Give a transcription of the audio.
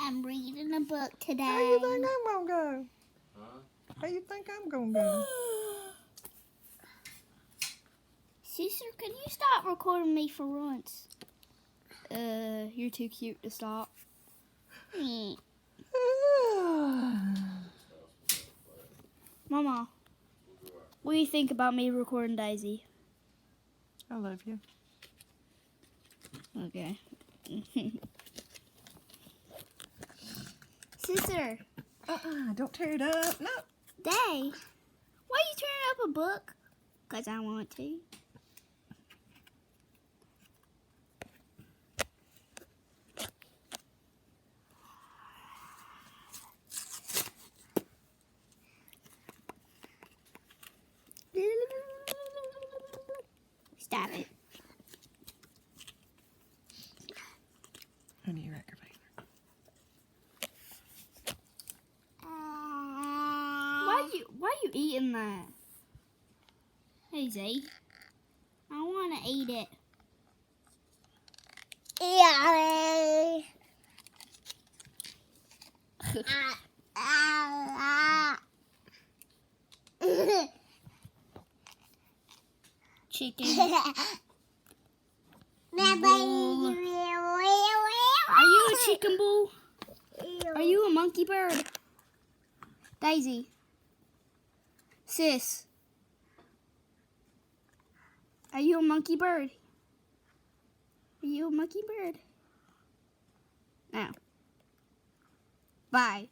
I'm reading a book today. How you think I'm gonna go? Huh? How you think I'm gonna go? Sister, can you stop recording me for once? You're too cute to stop. Mama, what do you think about me recording Daisy? I love you. Okay. Sister, Don't tear it up. No. Day, why you turning up a book? 'Cause I want to. Stop it. Honey, you're aggravating. Why you eating that? Hey Z, I want to eat it. Yeah. Chicken. Bull. Are you a chicken bull? Are you a monkey bird? Daisy. Sis. Are you a monkey bird? Are you a monkey bird? No. Bye.